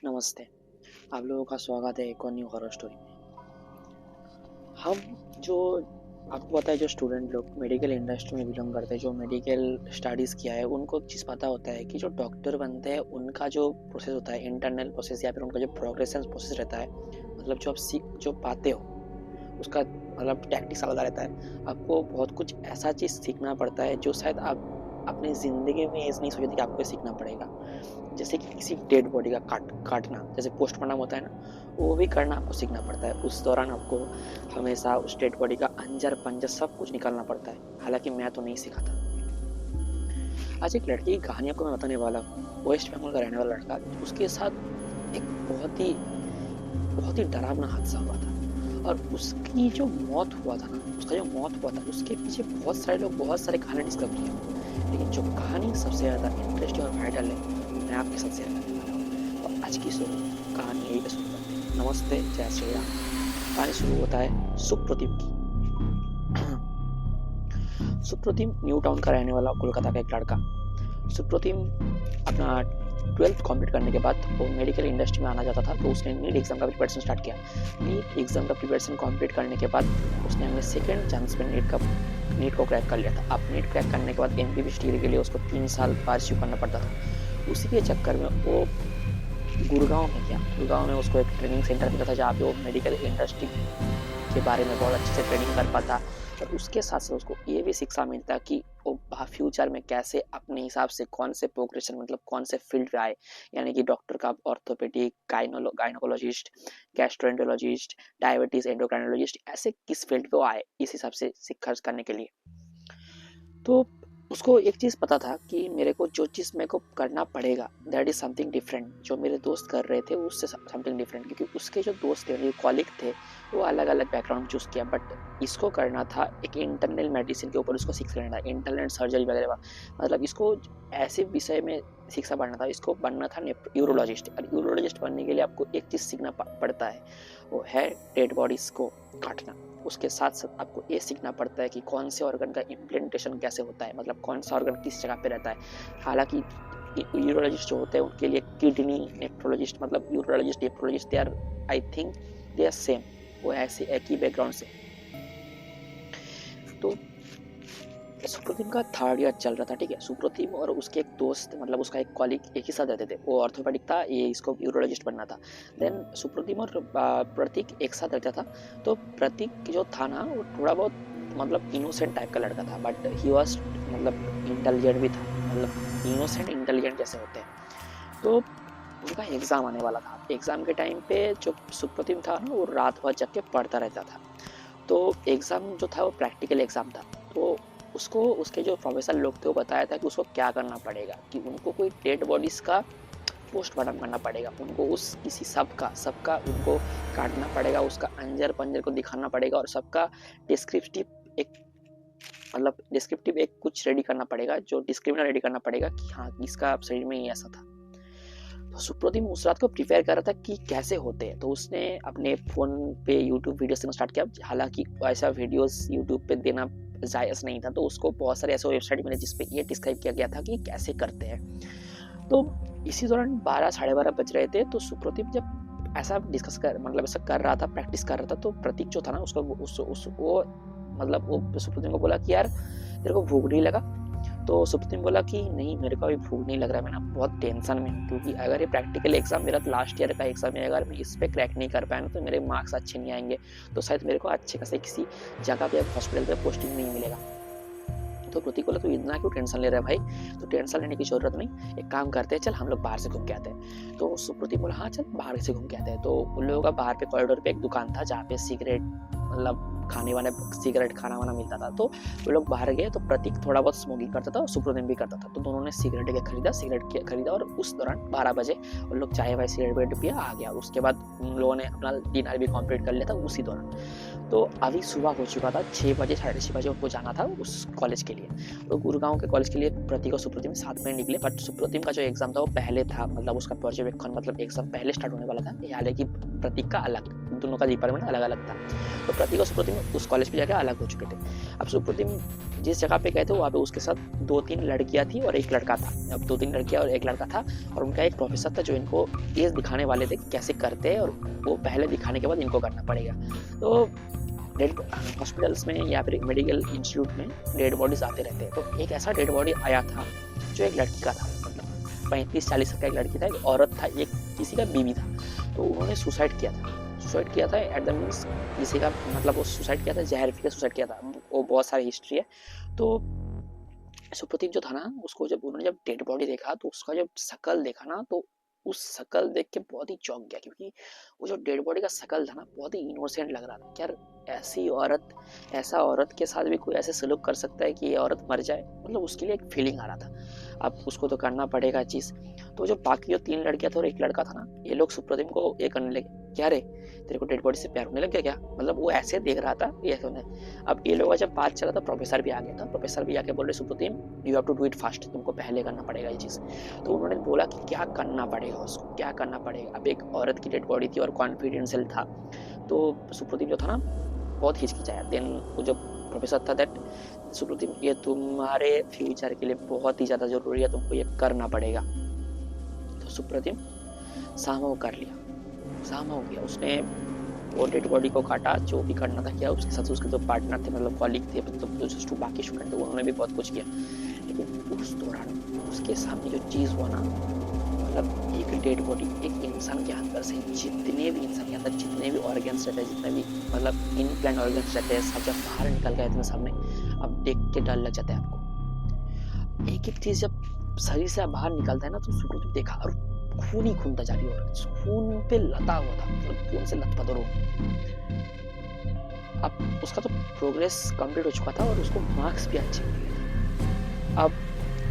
नमस्ते, आप लोगों का स्वागत है एक और न्यू हॉरर स्टोरी में। हम जो आपको पता है जो स्टूडेंट लोग मेडिकल इंडस्ट्री में बिलोंग करते हैं, जो मेडिकल स्टडीज़ किया है, उनको एक चीज़ पता होता है कि जो डॉक्टर बनते हैं उनका जो प्रोसेस होता है, इंटरनल प्रोसेस या फिर उनका जो प्रोग्रेशन प्रोसेस रहता है, मतलब जो आप जो पाते हो उसका मतलब टैक्टिक्स अलग रहता है। आपको बहुत कुछ ऐसा चीज़ सीखना पड़ता है जो शायद आप अपनी ज़िंदगी में ऐसे नहीं सोचे थे कि आपको ये सीखना पड़ेगा। जैसे कि किसी डेड बॉडी का काटना, जैसे पोस्टमार्टम होता है ना, वो भी करना आपको सीखना पड़ता है। उस दौरान आपको हमेशा उस डेड बॉडी का अंजर-पंजर सब कुछ निकालना पड़ता है। हालाँकि मैं तो नहीं सीखा था। आज एक लड़के की कहानी आपको मैं बताने वाला हूँ। वेस्ट बंगाल का रहने वाला लड़का, उसके साथ एक बहुत ही डरावना हादसा हुआ था। और उसकी जो मौत हुआ था ना, उसका जो मौत हुआ था, उसके पीछे बहुत सारे लोग बहुत सारे कहानी डिस्कवर किए। लेकिन जो कहानी सबसे ज़्यादा इंटरेस्टिंग और वाइटल है, मैं आपके साथ शेयर करने वाला हूँ। तो आज की कहानी यही पे शुरू करते हैं। नमस्ते, जय श्री राम। कहानी शुरू होता है सुप्रतिम की। सुप्रतिम न्यू टाउन का रहने वाला कोलकाता का एक लड़का। सुप्रतिम अपना 12th कंप्लीट करने के बाद वो मेडिकल इंडस्ट्री में आना चाहता था, तो उसने नीट एग्जाम का प्रिपरेशन स्टार्ट किया। नीट एग्जाम का प्रिपरेशन कंप्लीट करने के बाद उसने अपने सेकंड चांस में नीट को क्रैक कर लिया था। अब नीट क्रैक करने के बाद एमबीबीएस डिग्री के लिए उसको 3 साल परस्यू करना पड़ता था। उसी के चक्कर में वो गुड़गांव में उसको एक ट्रेनिंग सेंटर मिला था, जहाँ पे वो मेडिकल इंडस्ट्री के बारे में बहुत अच्छे से ट्रेनिंग कर पाता। और उसके साथ साथ उसको ये भी शिक्षा मिलता कि वो फ्यूचर में कैसे अपने हिसाब से कौन से प्रोग्रेशन मतलब कौन से फील्ड में आए, यानी कि डॉक्टर का orthopaedic, gynaecologist, gastroenterologist, diabetes endocrinologist, ऐसे किस फील्ड पे वो आए, इस हिसाब से शिक्षा करने के लिए। तो उसको एक चीज़ पता था कि मेरे को जो चीज़ मेरे को करना पड़ेगा, दैट इज़ समथिंग डिफरेंट। जो मेरे दोस्त कर रहे थे उससे समथिंग डिफरेंट, क्योंकि उसके जो दोस्त थे, जो कॉलिग थे, वो अलग अलग बैकग्राउंड चूज़ किया। बट इसको करना था एक इंटरनल मेडिसिन के ऊपर, उसको शिक्षा लेना था, इंटरनल सर्जरी वगैरह। मतलब इसको ऐसे विषय में शिक्षा पढ़ना था, इसको बनना था यूरोलॉजिस्ट। और यूरोलॉजिस्ट बनने के लिए आपको एक चीज़ सीखना पड़ता है, वो है डेड बॉडीज को काटना। उसके साथ साथ आपको ये सीखना पड़ता है कि कौन से ऑर्गन का इम्प्लांटेशन कैसे होता है, मतलब कौन सा ऑर्गन किस जगह पे रहता है। हालांकि यूरोलॉजिस्ट जो होते हैं उनके लिए किडनी नेफ्रोलॉजिस्ट, मतलब urologist nephrologist, they are, I think they are same, वो ऐसे एक ही बैकग्राउंड से। तो सुप्रतिम का 3rd ईयर चल रहा था, ठीक है। सुप्रतिम और उसके एक दोस्त, मतलब उसका एक कॉलीग एक ही साथ रहते थे। वो ऑर्थोपेडिक था, ये इसको यूरोलॉजिस्ट बनना था। देन सुप्रतिम और प्रतीक एक साथ रहता था। तो प्रतीक जो था ना, वो थोड़ा बहुत मतलब इनोसेंट टाइप का लड़का था, बट ही वॉज मतलब इंटेलिजेंट भी था, मतलब इनोसेंट इंटेलिजेंट जैसे होते हैं। तो उनका एग्जाम आने वाला था। एग्जाम के टाइम पे जो सुप्रतिम था ना, वो रात भर जग के पढ़ता रहता था। तो एग्ज़ाम जो था वो प्रैक्टिकल एग्ज़ाम था। तो उसको उसके जो प्रोफेसर लोग थे वो बताया था कि उसको क्या करना पड़ेगा, कि उनको कोई डेड बॉडीज़ का पोस्टमार्टम करना पड़ेगा। उनको उस किसी सबका उनको काटना पड़ेगा, उसका अंजर-पंजर को दिखाना पड़ेगा, और सबका डिस्क्रिप्टिव एक मतलब डिस्क्रिप्टिव एक कुछ रेडी करना पड़ेगा, जो डिस्क्रिमिनर रेडी करना पड़ेगा कि हाँ, इसका शरीर में ही ऐसा था। तो सुप्रतिम उस रात को प्रिपेयर कर रहा था कि कैसे होते हैं। तो उसने अपने फ़ोन पे यूट्यूब वीडियोस देना स्टार्ट किया। हालाँकि ऐसा वीडियोस यूट्यूब पे देना जायज़ नहीं था, तो उसको बहुत सारे ऐसे वेबसाइट मिले जिस पे ये डिस्क्राइब किया गया था कि कैसे करते हैं। तो इसी दौरान 12 साढ़े 12 बज रहे थे। तो सुप्रतिम जब ऐसा डिस्कस कर मतलब ऐसा कर रहा था, प्रैक्टिस कर रहा था, तो प्रतीक जो था ना, उसको उस वो मतलब वो सुप्रतिम को बोला कि यार तेरे को भूख नहीं लगा? तो सुप्रीम बोला कि नहीं, मेरे को अभी भूख नहीं लग रहा है, मैं ना बहुत टेंशन में हूँ, क्योंकि अगर ये प्रैक्टिकल एग्जाम मेरा लास्ट ईयर का एग्जाम है, अगर मैं इस पे क्रैक नहीं कर पाया ना, तो मेरे मार्क्स अच्छे नहीं आएंगे, तो शायद मेरे को अच्छे खासे किसी जगह पे हॉस्पिटल पे पोस्टिंग नहीं मिलेगा। तो प्रतीक बोला, तू इतना क्यों टेंशन ले रहा है भाई? तो टेंशन लेने की जरूरत नहीं, एक काम करते हैं, चल हम लोग बाहर से घूम के आते हैं। तो सुप्रतीक बोला, हाँ चल बाहर से घूम के आते हैं। तो उन लोगों का बाहर पे कॉरिडोर पे एक दुकान था, जहाँ पे सिगरेट मतलब खाने वाने सिगरेट खाना वाना मिलता था। तो वो लोग बाहर गए, तो प्रतीक थोड़ा बहुत स्मोकिंग करता था और सुप्रतिम भी करता था। तो दोनों ने सिगरेट खरीदा, और उस दौरान 12 बजे उन लोग चाय वाय सिगरेट पिया, आ गया। उसके बाद उन लोगों ने अपना डिनर भी कंप्लीट कर लिया था उसी दौरान। तो अभी सुबह हो चुका था, 6 बजे साढ़े 6 बजे उनको जाना था उस कॉलेज के लिए। तो गुड़गांव के कॉलेज के लिए प्रतीक और सुप्रतिम साथ में निकले। बट सुप्रतिम का जो एग्जाम था वो पहले था, मतलब उसका पर्यवेक्षण मतलब एग्जाम पहले स्टार्ट होने वाला था, हालांकि प्रतीक का अलग दोनों का डिपार्टमेंट अलग अलग था। तो प्रतीक और सुप्रतिम उस कॉलेज पे जाकर अलग हो चुके थे। अब सुप्रतिम जिस जगह पे गए थे वहाँ पे उसके साथ 2-3 लड़कियाँ थी और एक लड़का था। अब 2-3 लड़कियाँ और एक लड़का था और उनका एक प्रोफेसर था जो इनको ये दिखाने वाले थे कि कैसे करते हैं, और वो पहले दिखाने के बाद इनको करना पड़ेगा। तो डेड हॉस्पिटल्स में या फिर मेडिकल इंस्टीट्यूट में डेड बॉडीज आते रहते हैं। तो एक ऐसा डेड बॉडी आया था जो एक लड़की का था, मतलब 35-40 का एक लड़की था, एक औरत था, एक किसी का बीवी था। तो उन्होंने सुसाइड किया था एट द मीन्स किसी का, मतलब वो सुसाइड किया था, जहर पी के सुसाइड किया था। वो बहुत सारी हिस्ट्री है। तो सुप्रतीक जो था ना, उसको जब उन्होंने जब डेड बॉडी देखा तो उसका जब शकल देखा ना, तो उस शकल देख के बहुत ही चौंक गया, क्योंकि वो जो डेड बॉडी का शकल था ना बहुत ही इनोसेंट लग रहा था। यार ऐसी औरत, ऐसा औरत के साथ भी कोई ऐसे सलूक कर सकता है कि ये औरत मर जाए, मतलब उसके लिए एक फीलिंग आ रहा था। अब उसको तो करना पड़ेगा चीज। तो जो बाकी जो 3 लड़कियां थे और एक लड़का था ना, ये लोग सुप्रतिम को ये करने लगे, क्या रे तेरे को डेड बॉडी से प्यार होने लग गया क्या? मतलब वो ऐसे देख रहा था ये होने। अब ये लोगों का जब बात चला तो प्रोफेसर भी आ गया था। प्रोफेसर भी आके बोल रहे Supratim you have to do it fast, तुमको पहले करना पड़ेगा ये चीज़। तो उन्होंने बोला कि क्या करना पड़ेगा उसको, क्या करना पड़ेगा। अब एक औरत की डेड बॉडी थी और कॉन्फिडेंशियल था, तो सुप्रतिम जो था ना बहुत हिचकिचाया। देन वो जो प्रोफेसर था दैट सुप्रतिम ये तुम्हारे फ्यूचर के लिए बहुत ही ज़्यादा ज़रूरी है, तुमको ये करना पड़ेगा। तो सुप्रतिम सामो कर लिया, सामो हो गया। उसने वो डेड बॉडी को काटा, जो भी करना था किया। उसके साथ उसके जो पार्टनर थे, मतलब कॉलीग थे, मतलब जो बाकी स्टूडेंट थे, उन्होंने भी बहुत कुछ किया। लेकिन उस दौरान उसके सामने जो चीज़ हुआ ना, मतलब एक डेड बॉडी, एक इंसान के अंदर से जितने भी इंसान के अंदर जितने भी ऑर्गन्स रहते हैं, जितने भी मतलब इनप्लांट ऑर्गन्स रहते हैं, सब जब बाहर निकल गए इतने सामने, अब देख के डर लग जाता है आपको। एक एक चीज़ जब शरीर से बाहर निकलता है ना, तो सुकून देखा और खून ही खून था जारी हो रहा, खून पे लता हुआ था, मतलब खून से लथपथ हो। अब उसका तो प्रोग्रेस कंप्लीट हो चुका था और उसको मार्क्स भी अच्छे मिल गए थे। अब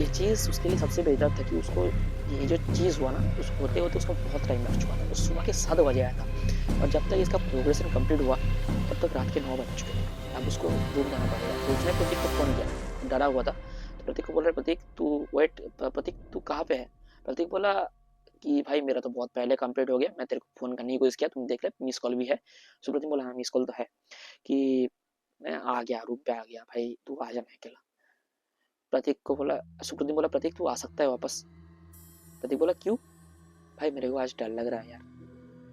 ये चीज़ उसके लिए सबसे बेहतर था कि उसको ये जो चीज़ हुआ ना, उसको होते होते उसको बहुत टाइम लग चुका था। वो सुबह के 7 बजे आया था और जब तक इसका प्रोग्रेशन कंप्लीट हुआ तब तक रात के 9 बज चुके थे। अब उसको रूम जाना पड़ेगा। तो उसने प्रतीक को फ़ोन किया, डरा हुआ था। तो प्रतीक को बोल रहा, प्रतीक तू वेट, प्रतीक तू कहाँ पे है? प्रतीक बोला कि भाई मेरा तो बहुत पहले कंप्लीट हो गया, मैं तेरे को फ़ोन करने की कोशिश किया, तुम देख ले मिस कॉल भी है। सुप्रतीक बोला हाँ मिस कॉल तो है, कि मैं आ गया, रूम पे आ गया, भाई तू आ जा, मैं अकेला। प्रतीक को बोला, सुप्रतीक बोला प्रतीक तू आ सकता है वापस? प्रतीक बोला क्यों? भाई मेरे को आज डर लग रहा है यार,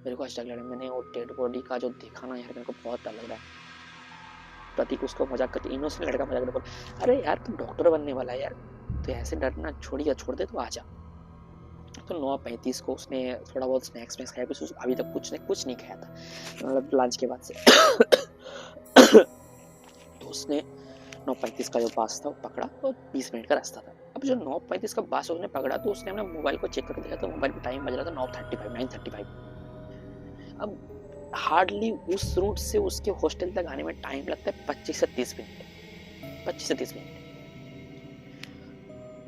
मेरे को आज डर लग रहा है, मैंने वो डेड बॉडी का जो देखा ना यार, मेरे को बहुत डर लग रहा है। प्रतीक उसको मजाक करते, इनोसेंट लड़का मजाक करते बोला, अरे यार तू डॉक्टर बनने वाला है यार, तो ऐसे डरना छोड़िए, छोड़ दे, तो आ जा। तो 9:35 को उसने थोड़ा बहुत स्नैक्स में खाया, कुछ अभी तक कुछ नहीं खाया था, मतलब लंच के बाद से। तो उसने 9:35 का जो बस था वो पकड़ा और 20 मिनट का रास्ता था। अब जो 9:35 का बस उसने पकड़ा तो उसने अपने मोबाइल को चेक करके देखा, तो मोबाइल पे टाइम बज रहा था 9:35। अब हार्डली उस रूट से उसके हॉस्टल तक आने में टाइम लगता है 25 से 30 मिनट, 25 से 30 मिनट।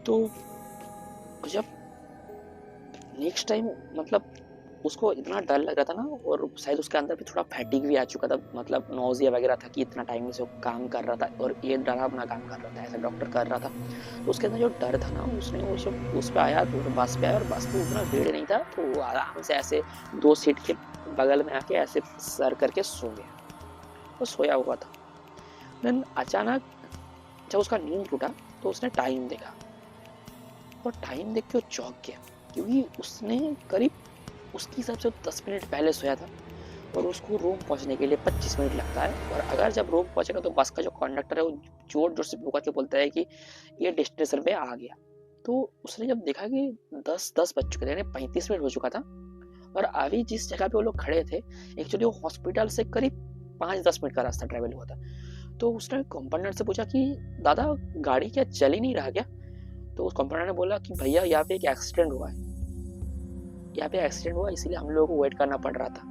तो जब नेक्स्ट टाइम, मतलब उसको इतना डर लग रहा था ना, और शायद उसके अंदर भी थोड़ा फैटिक भी आ चुका था, मतलब नोजिया वगैरह था कि इतना टाइम से वो काम कर रहा था और ये डरावना काम कर रहा था, ऐसा डॉक्टर कर रहा था। तो उसके अंदर जो डर था ना, उसने वो जब उस पर आया, तो बस पे आया और बस पे उतना भीड़ नहीं था, तो वो आराम से ऐसे 2 सीट के बगल में आके ऐसे सर करके सो गया। वो सोया हुआ था। देन अचानक जब उसका नींद टूटा तो उसने टाइम देखा, और टाइम देख के वो चौंक गया, क्योंकि उसने करीब उसके हिसाब से 10 मिनट पहले सोया था और उसको रूम पहुंचने के लिए 25 मिनट लगता है। और अगर जब रूम पहुंचेगा तो बस का जो कंडक्टर है वो जोर जोर से पुकार के बोलता है कि ये डेस्टिनेशन पे आ गया। तो उसने जब देखा कि 10 बज चुके थे, यानी 35 मिनट हो चुका था, और अभी जिस जगह पे वो लोग खड़े थे, एक्चुअली वो हॉस्पिटल से करीब 5-10 मिनट का रास्ता ट्रेवल हुआ था। तो उसने कंपाउंडर से पूछा कि दादा गाड़ी क्या चल ही नहीं रहा क्या? तो उस कंपाउंडर ने बोला कि भैया यहाँ पे एक एक्सीडेंट हुआ है, यहाँ पे एक्सीडेंट हुआ, इसीलिए हम लोगों को वेट करना पड़ रहा था।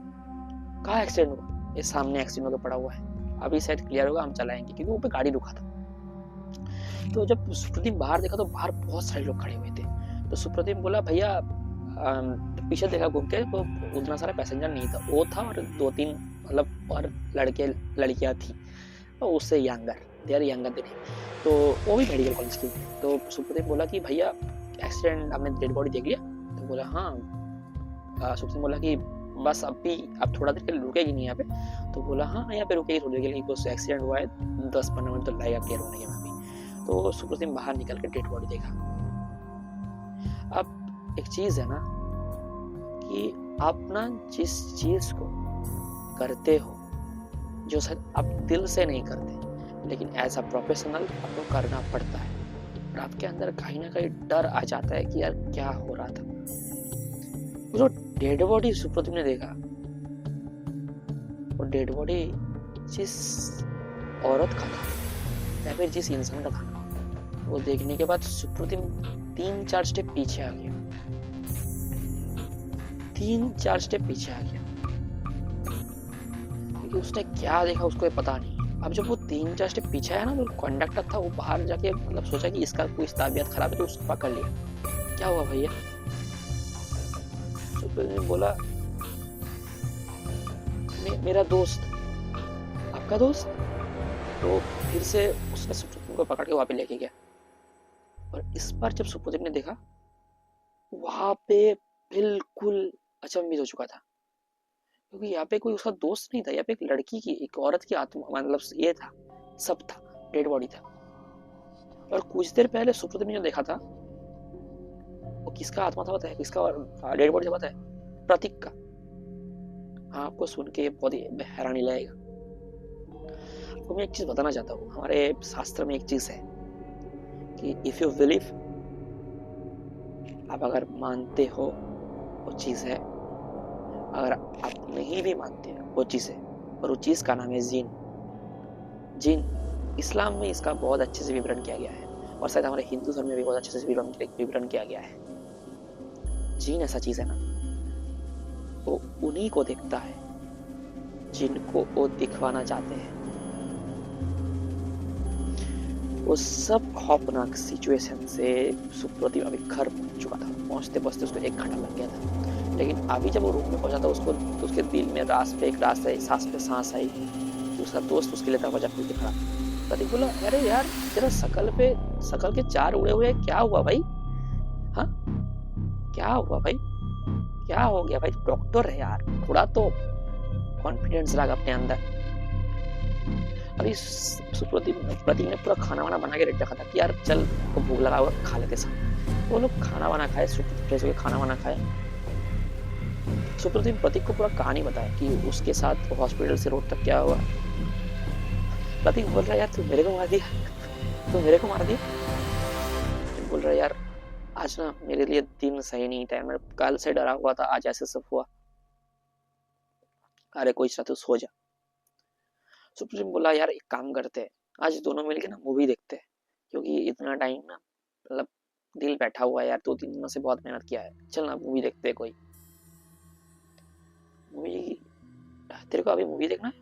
कहाँ एक्सीडेंट हुआ? ये सामने एक्सीडेंट होकर पड़ा हुआ है, अभी शायद क्लियर होगा, हम चलाएंगे, क्योंकि वो पे गाड़ी रुका था। तो जब सुप्रदीप बाहर देखा तो बाहर बहुत सारे लोग खड़े हुए थे। तो सुप्रदीप बोला भैया, पीछे देखा घूम के तो उतना सारा पैसेंजर नहीं था, वो था और 2-3 मतलब और लड़के लड़कियां थी, तो उससे younger, they are younger than, तो वो भी मेडिकल कॉलेज की। तो सुप्रदीप बोला कि भैया एक्सीडेंट, आपने डेड बॉडी देख लिया? तो बोला हाँ। सुप्रदीप बोला कि बस अभी अब थोड़ा देर के लिए रुकेगी नहीं यहाँ पे। तो बोला हाँ यहाँ पे रुकेगी थोड़ी देर के लिए, कुछ एक्सीडेंट हुआ है, 10-15 मिनट तो लगेगा क्लियर होने के में भी। तो सुप्रतिम बाहर निकल के डेड बॉडी देखा। अब एक चीज है ना कि आप ना जिस चीज को करते हो, जो शायद आप दिल से नहीं करते, लेकिन एज अ प्रोफेशनल आपको करना पड़ता है, और आपके अंदर कहीं ना कहीं डर आ जाता है कि यार क्या हो रहा था। जो डेड बॉडी सुप्रतिम ने देखा, वो डेड बॉडी जिस औरत का था या फिर जिस इंसान का था, वो देखने के बाद सुप्रतिम 3-4 स्टेप पीछे आ गया। 3-4 स्टेप पीछे आ गया, क्योंकि उसने क्या देखा उसको पता नहीं। अब जब वो 3-4 स्टेप पीछे आया ना, तो कंडक्टर था, वो बाहर जाके मतलब सोचा कि इसका कोई तबीयत खराब है, तो उसको पकड़ लिया। क्या हुआ भैया? सुप्रतिम बोला मेरा दोस्त। आपका दोस्त? तो फिर से उसने सुप्रतिम को पकड़ के वहां पे लेके गया। और इस बार जब सुप्रतिम ने देखा, वहां पे बिल्कुल अचंभित हो चुका था, क्योंकि यहाँ पे कोई उसका दोस्त नहीं था, यहाँ पे एक लड़की की, एक औरत की आत्मा, मतलब ये था, सब था, डेड बॉडी था। और कुछ देर पहले सुप्रतिम ने जो देखा था, वो किसका आत्मा था पता है? किसका डेड बॉडी था पता है? प्रतीक का। हाँ, आपको सुन के बहुत ही हैरानी लगेगा। आपको मैं एक चीज बताना चाहता हूँ, हमारे शास्त्र में एक चीज है कि इफ यू बिलीव, आप अगर मानते हो वो चीज है, अगर आप नहीं भी मानते वो चीज है, और वो चीज का नाम है जिन। जिन इस्लाम में इसका बहुत अच्छे से विवरण किया गया है, और शायद हमारे हिंदू धर्म में भी बहुत अच्छे से विवरण किया गया है। जिन ऐसा चीज है ना, वो उन्हीं को देखता है जिनको वो दिखवाना चाहते हैं। वो सब खौफनाक सिचुएशन से सुप्रतिम अभी घर पहुंच चुका था। पहुंचते पहुंचते उसको 1 घंटा लग गया था, लेकिन अभी जब वो रूम में पहुंचा था, उसको उसके दिल में सांस पे सांस आई कि उसका दोस्त उसके लिए दरवाजा खोल के खड़ा। प्रतीक बोला अरे यार तेरा शकल के 4 उड़े हुए, क्या हुआ भाई? हाँ, क्या हुआ भाई? क्या हो गया भाई? डॉक्टर है यार, थोड़ा तो कॉन्फिडेंस रख अपने अंदर। अभी प्रतीक ने पूरा खाना वाना बना के रेडी रखा था कि यार चल को भूख लगा हुआ, खा लेते सब। वो लोग खाना वाना खाए, फ्रेश होकर खाना वाना खाए। सुप्रतिम प्रतीक को पूरा कहानी बताया कि उसके साथ हॉस्पिटल से रोड तक क्या हुआ। प्रतीक बोल रहा है यार तू मेरे को मार दिया, तू मेरे को मार दिया। बोल रहा है यार आज ना मेरे लिए दिन सही नहीं था, मैं कल से डरा हुआ था, आज ऐसे सब हुआ। अरे कोई सा, तू सो जा। सुप्रीम बोला यार एक काम करते हैं, आज दोनों मिलके ना मूवी देखते हैं, क्योंकि इतना टाइम ना मतलब दिल बैठा हुआ है यार, 2-3 दिनों से बहुत मेहनत किया है, चल ना मूवी देखते हैं कोई मूवी। तेरे को अभी मूवी देखना है?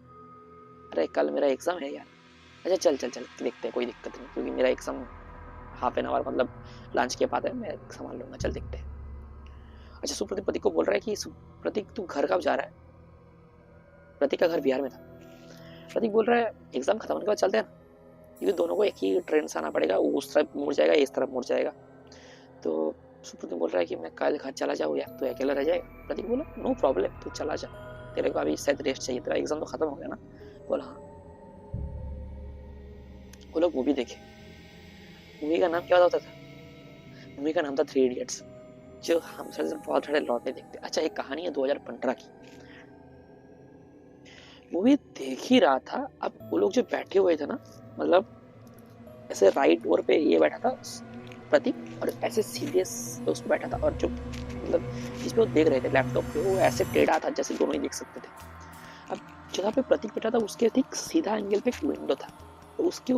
अरे कल मेरा एग्जाम है यार। अच्छा चल चल चल देखते हैं, कोई दिक्कत नहीं, क्योंकि मेरा एग्जाम हाफ एन आवर मतलब लंच के बाद है, मैं संभाल लूंगा, चल देखते हैं। अच्छा सुप्रतीक प्रतीक को बोल रहा है कि प्रतीक तू घर कब जा रहा है? प्रतीक का घर बिहार में था। प्रतीक बोल रहा है एग्जाम खत्म होने के बाद चलते हैं ना, क्योंकि दोनों को एक ही ट्रेन से आना पड़ेगा, वो उस तरफ मुड़ जाएगा, इस तरफ मुड़ जाएगा। तो सुप्रतीक बोल रहा है कि मैं कल घर चला जाऊँ यार, तू अकेला रह जाएगा? प्रतीक बोला नो प्रॉब्लम, तू चला जा, तेरे को अभी शायद रेस्ट चाहिए, तेरा एग्जाम तो खत्म हो गया ना। बोला हाँ। वो लोग मूवी देखे। मूवी का नाम क्या होता था? मूवी का नाम था 3 इडियट्स, जो हम सर बहुत सारे लौटे देखते। अच्छा एक कहानी है 2015 की। मूवी देख ही रहा था, अब वो लोग जो बैठे हुए थे ना, मतलब ऐसे राइट ओर पे ये बैठा था प्रतीक, और ऐसे सीधे उस पे बैठा था, और जो मतलब जिसपे वो देख रहे थे लैपटॉप पे, वो ऐसे टेढ़ा था जैसे दोनों ही देख सकते थे। अब जगह पे प्रतीक बैठा था, उसके ठीक सीधा एंगल पे एक विंडो था, तो उसके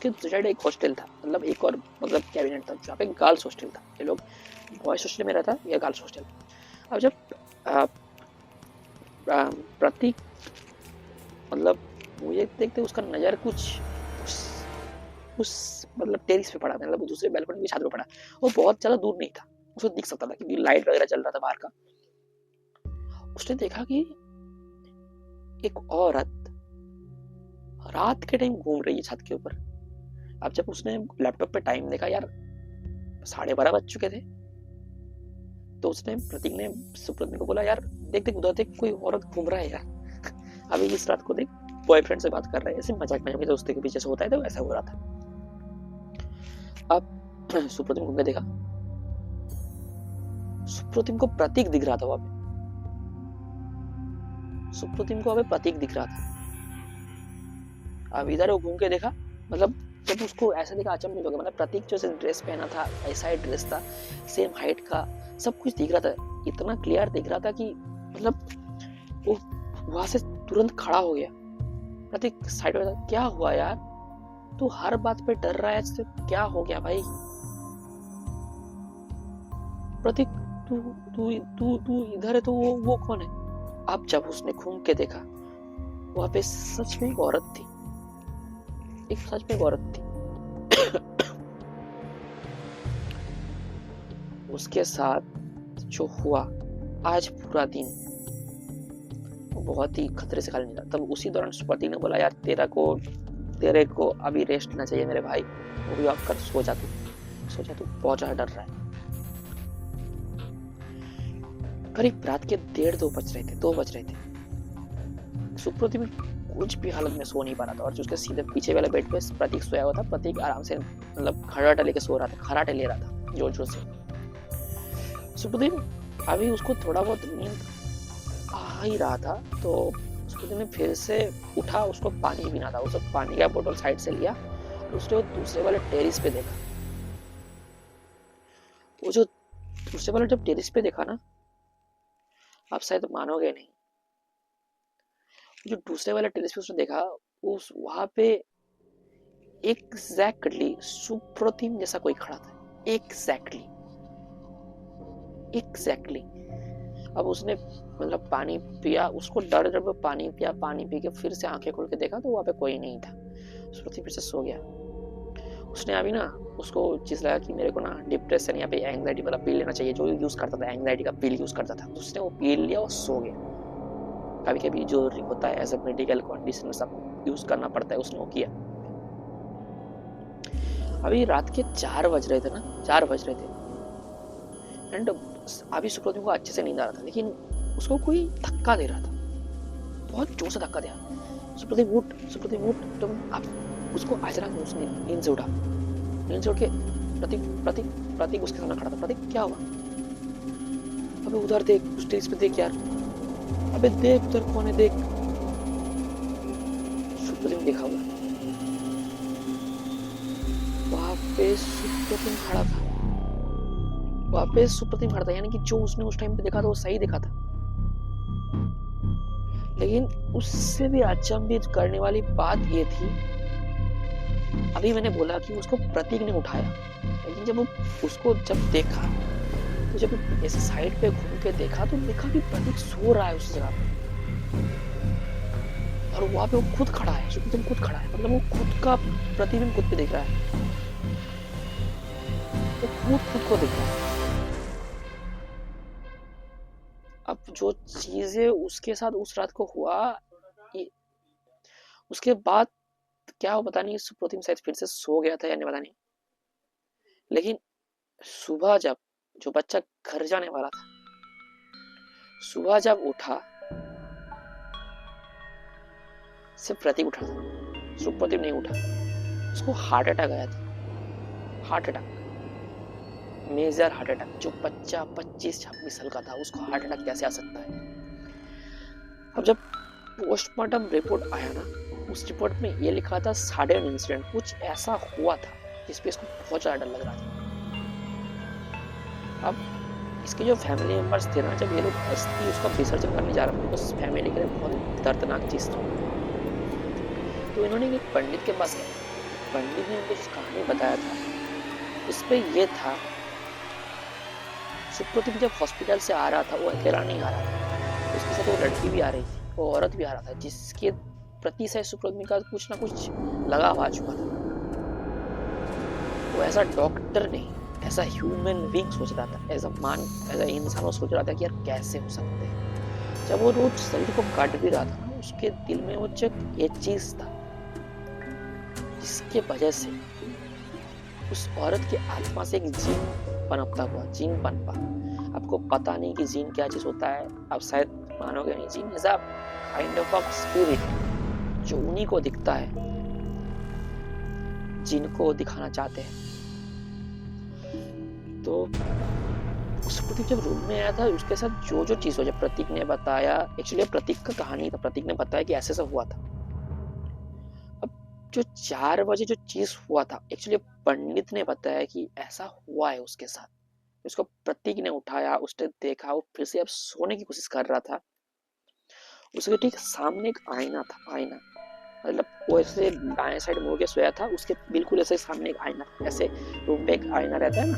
दूसरी साइड एक हॉस्टल था, मतलब एक और मतलब कैबिनेट था, जहाँ पे गर्ल्स हॉस्टल था। ये लोग बॉयज हॉस्टल में रहता, या गर्ल्स हॉस्टल। अब जब प्रतीक मतलब मुझे देखते उसका नजर कुछ उस मतलब टेरिस पे पड़ा, मतलब दूसरे बैल्कनी की छत पे पड़ा। वो बहुत ज्यादा दूर नहीं था, उसको दिख सकता था क्योंकि लाइट वगैरह चल रहा था बाहर का। उसने देखा कि एक औरत रात के टाइम घूम रही है छत के ऊपर। अब जब उसने लैपटॉप पे टाइम देखा, यार 12:30 बज चुके थे, तो उसने सुप्रतीक को बोला यार देख देख उधर देख, कोई औरत घूम रहा है यार। अभी इस रात को देख बॉयफ्रेंड से बात कर रहा है, ऐसे मजाक में दोस्ती के पीछे से होता है, तो ऐसा हो रहा था। अब सुप्रीम घूम के देखा, सुप्रीम को प्रतीक दिख रहा था वहां पे, सुप्रीम को अबे प्रतीक दिख रहा था। अब इधर वो घूम के देखा, मतलब जब उसको ऐसा देखा अचंभित हो गया, मतलब प्रतीक जो ड्रेस पहना था ऐसा ही ड्रेस था, सेम हाइट का, सब कुछ दिख रहा था, इतना क्लियर दिख रहा था कि मतलब वो वहां से तुरंत खड़ा हो गया। प्रतीक साइड में, क्या हुआ यार, तू हर बात पे डर रहा है, तो क्या हो गया भाई? प्रतीक तू तू तू तू इधर है तो वो कौन है? अब जब उसने घूम के देखा, वहां पे सच में एक औरत थी, एक सच में एक औरत थी। उसके साथ जो हुआ आज पूरा दिन वो बहुत ही खतरे से खाली निकला। तब उसी दौरान प्रतीक ने बोला, यार तेरे को अभी रेस्ट लेना चाहिए मेरे भाई, वो भी आप कर, सो जा तू बहुत ज्यादा डर रहा है। करीब रात के 2 बज रहे थे। सुप्रतीक कुछ भी हालत में सो नहीं पा रहा था, और जो उसके सीधे पीछे वाले बेड पे प्रतीक सोया हुआ था। प्रतीक आराम से मतलब खर्राटे लेके सो रहा था, खर्राटे ले रहा था जोर जोर से। सुप्रतीक अभी उसको थोड़ा बहुत नींद आ ही रहा था, तो सुप्रतीक ने फिर से उठा, उसको पानी पीना था। उसने पानी का बोतल साइड से लिया और उसने दूसरे वाले टेरिस पे देखा। वो जो दूसरे वाले जब टेरिस पे देखा ना, आप शायद मानोगे नहीं, जो दूसरे वाले टेरिस पे उसने देखा, उस वहां पे एग्जैक्टली सुप्रतिम जैसा कोई खड़ा था, एग्जैक्टली। अब उसने मतलब पानी पिया, उसको डर डर में पानी पिया, पानी पी के फिर से आंखें खोल के देखा तो वहां पे कोई नहीं था। सुप्रतिम फिर से सो गया। उसने अभी ना उसको चीज लगा कि मेरे को ना डिप्रेशन या पे एंग्जाइटी वाला पिल लेना चाहिए, जो यूज करता था, एंग्जाइटी का पिल यूज करता था। उसने वो पिल लिया और सो गया। कभी कभी जो होता है एज अ मेडिकल कंडीशन सब यूज करना पड़ता है, उसने वो किया। अभी रात के 4 बज रहे थे ना, 4 बज रहे थे, एंड अभी सुप्रतीम को अच्छे से नींद आ रहा था, लेकिन उसको कोई धक्का दे रहा था, बहुत जोर से धक्का दिया। सुप्रतीम उठ, तुम आप उसको अचानक उसने नींद से उठा, नींद से उठ के प्रतीक उसके सामने खड़ा था। प्रतीक क्या हुआ? अबे उधर देख, उस टेरिस पे देख यार, अबे देख उधर कौन है, देख। सुप्रतीम देखा हुआ, वहां पे सुप्रतीम खड़ा था, वहां पे सुप्रतीम खड़ा था, यानी कि जो उसने उस टाइम पे देखा था वो सही देखा था। लेकिन उससे भी अचंभित करने वाली बात ये थी, अभी मैंने बोला कि उसको प्रतीक ने उठाया, लेकिन जब वो उसको जब देखा, तो जब ऐसे साइड पे घूम के देखा तो देखा कि प्रतीक सो रहा है उस जगह पे, और वहां पे वो खुद खड़ा है, सुप्रतीम खुद खड़ा है, मतलब वो खुद का प्रतिबिंब खुद पे देख रहा है, वो खुद को देख रहा है। अब जो चीजें उसके साथ उस रात को हुआ, उसके बाद क्या हो पता नहीं, सुप्रतीम शायद फिर से सो गया था या नहीं पता नहीं, लेकिन सुबह जब जो बच्चा घर जाने वाला था, सुबह जब उठा, सिर्फ प्रतीक उठा था, सुप्रतीम नहीं उठा। उसको हार्ट अटैक आया था, heart attack, major heart attack. जो बच्चा 25-26 साल का था, उसको हार्ट अटैक कैसे आ सकता है? अब जब पोस्टमार्टम रिपोर्ट आया ना, उस रिपोर्ट में ये लिखा था सडन इंसिडेंट, कुछ ऐसा हुआ था जिसपे इसको बहुत ज्यादा डर लग रहा था। अब इसके जो फैमिली मेंबर्स थे ना, जब ये लोग अस्थि उसका विसर्जन करने जा रहे थे, उस फैमिली के लिए बहुत दर्दनाक चीज था। तो इन्होंने एक पंडित के पास गया, पंडित ने उनको कहानी बताया था, उसपे ये था, सुप्रतीम जब हॉस्पिटल से आ रहा था, वो अकेला नहीं आ रहा था, उसके साथ वो लड़की भी आ रही थी, वो औरत भी आ रहा था, जिसके प्रति से सुप्रतीम का कुछ ना कुछ लगाव आ चुका था। वो ऐसा डॉक्टर नहीं, ऐसा ह्यूमन बीइंग सोच रहा था, एज अ इंसान वो सोच रहा था कि यार कैसे हो सकते हैं। जब वो रोज शरीर को काट भी रहा था ना, उसके दिल में वो ये चीज था, जिसके वजह से उस औरत की आत्मा से एक जीन पनपता हुआ, जीन पनपा। आपको पता नहीं कि जीन क्या चीज होता है, आप शायद मानोगे नहीं, gin is a kind of a spirit जो उन्हीं को दिखता है जिनको दिखाना चाहते हैं। तो उस प्रतीक जब रूम में आया था, उसके साथ जो जो चीज हो, जब प्रतीक ने बताया, एक्चुअली प्रतीक का कहानी था, प्रतीक ने बताया कि ऐसे ऐसा हुआ था। अब जो 4 बजे जो चीज हुआ था, एक्चुअली पंडित ने बताया कि ऐसा हुआ है उसके साथ। उसको प्रतीक ने उठाया, उसने देखा, वो फिर से अब सोने की कोशिश कर रहा था। उसके ठीक सामने एक आईना था, आईना मतलब वो ऐसे दाएं साइड मुड़ के सोया था, उसके बिल्कुल ऐसे सामने एक आईना, ऐसे रूम पे एक आईना रहता है ना,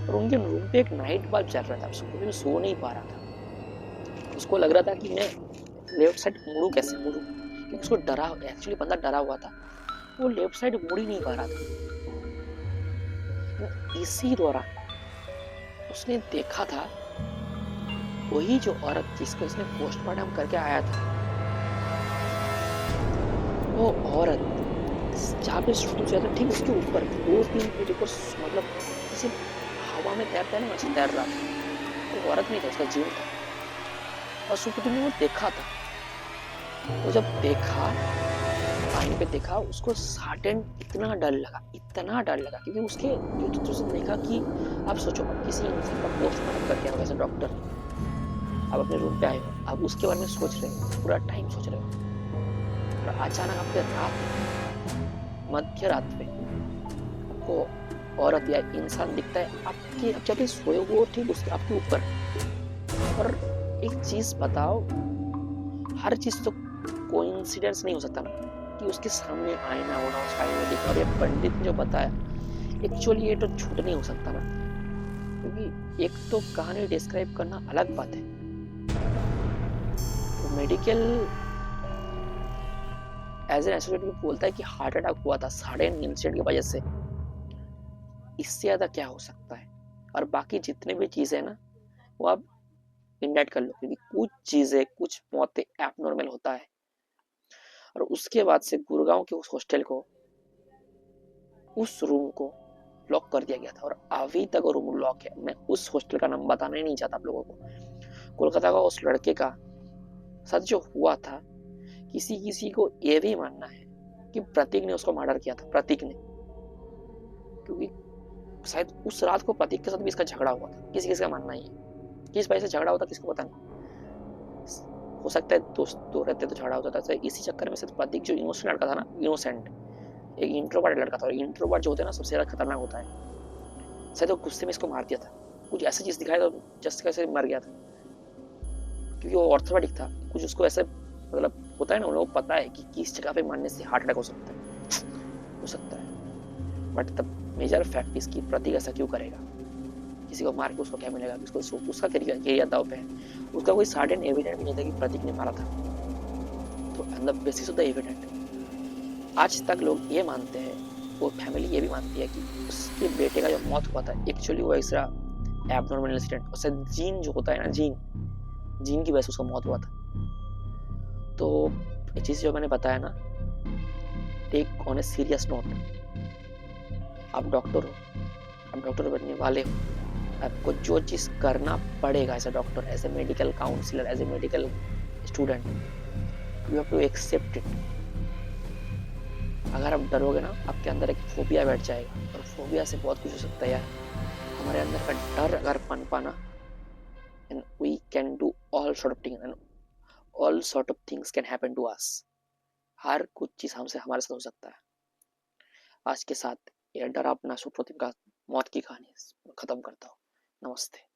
और उनके रूम पे एक नाइट बल्ब चल रहा था। सुप्रीम सो नहीं पा रहा था, उसको लग रहा था कि मैं लेफ्ट साइड मुड़ू, कैसे मुड़ू, क्योंकि उसको डरा, एक्चुअली बंदा डरा हुआ था, वो लेफ्ट साइड मुड़ ही नहीं पा रहा था। इसी दौरान उसने देखा था वही जो औरत जिसको इसने पोस्टमार्टम करके आया था, वो औरत जहाँ पे सोया था ठीक उसके ऊपर 2-3 फीट ऊपर, मतलब जैसे हवा में तैरता है ना, वैसे तैर रहा था। वो औरत नहीं था, उसका जीव था। और सुप्रीम ने वो देखा था। वो जब देखा, आईने पे देखा, उसको सडन इतना डर लगा, इतना डर लगा, क्योंकि उसके जो उसने देखा कि आप सोचो, आप किसी इंसान का पोस्टमार्टम करके आओ एज अ डॉक्टर, आप अपने रूम पे आए हो, आप उसके बारे में सोच रहे हो, पूरा टाइम सोच रहे हो, और अचानक आपके रात में, मध्य रात में आपको औरत या इंसान दिखता है आपके, आप जब भी सोए हो ठीक उसके आपके ऊपर। और एक चीज बताओ, हर चीज तो कोइंसिडेंस नहीं हो सकता ना, कि उसके सामने आईना होना, उसका आईने में दिखना, और ये पंडित ने जो बताया, एक्चुअली ये तो झूठ नहीं हो सकता ना, क्योंकि एक तो कहानी डिस्क्राइब करना अलग बात है, तो मेडिकल एज एन एसोसिएट बोलता है कि हार्ट अटैक हुआ था सडन इंसिडेंट की वजह से, इससे ज्यादा क्या हो सकता है। और बाकी जितने भी चीजें हैं ना, वो आप इंडाइट कर लो, क्योंकि कुछ चीजें, कुछ मौतें एबनॉर्मल होता है। और उसके बाद से गुड़गांव के उस हॉस्टल को, उस रूम को लॉक कर दिया गया था, और अभी तक वो रूम लॉक है। मैं उस हॉस्टल का नाम बताना ही नहीं चाहता आप लोगों को। कोलकाता का उस लड़के का साथ जो हुआ था, किसी किसी को ये भी मानना है कि प्रतीक ने उसको मर्डर किया था, प्रतीक ने, क्योंकि शायद उस रात को प्रतीक के साथ भी इसका झगड़ा हुआ था। किसी किसी का मानना ही है, किस वजह से झगड़ा होता किसको पता नहीं, हो सकता है दोस्त तो रहते तो झगड़ा होता था। इसी चक्कर में शायद प्रतीक जो इनोसेंट लड़का था ना, इनोसेंट एक इंट्रोवर्ट लड़का था, और इंट्रोवर्ट जो होता है ना सबसे ज्यादा खतरनाक होता है, शायद वो गुस्से में इसको मार दिया था, कुछ ऐसी चीज दिखाई तो जस्ट कैसे मर गया था, क्योंकि वो ऑर्थोपेडिक था। कुछ उसको ऐसे मतलब होता है ना, उन लोगों को पता है कि किस जगह पे मारने से हार्ट अटैक हो सकता है। बट द मेजर फैक्ट इसकी प्रतीक ऐसा क्यों करेगा, किसी को मार के उसको क्या मिलेगा, उसको उसका करियर दाव पे है। उसका कोई सडन एविडेंट भी नहीं था कि प्रतीक ने मारा था। तो on the basis of the evident आज तक लोग ये मानते हैं, वो फैमिली ये भी मानती है कि उसके बेटे का जो मौत हुआ था, एक्चुअली वो ऐसा एबनॉर्मल इंसिडेंट, उससे जीन जो होता है ना, जीन जीन की वजह से उसका मौत हुआ था। तो ये चीज जो मैंने बताया ना, take on a serious note. आप डॉक्टर हो, आप डॉक्टर बनने वाले हो, आपको जो चीज करना पड़ेगा as a doctor, as a medical counsellor, as a medical student, you have to accept it. अगर आप डरोगे ना, आपके अंदर एक फोबिया बैठ जाएगा, और फोबिया से बहुत कुछ हो सकता है यार। हमारे अंदर का डर अगर पनपाना, and we can do all sort of things, and all sort of things can happen to us। हर कुछ चीज हमसे हमारे साथ हो सकता है। आज के साथ ये डरावना सुप्रतिम का मौत की कहानी खत्म करता हूँ। नमस्ते।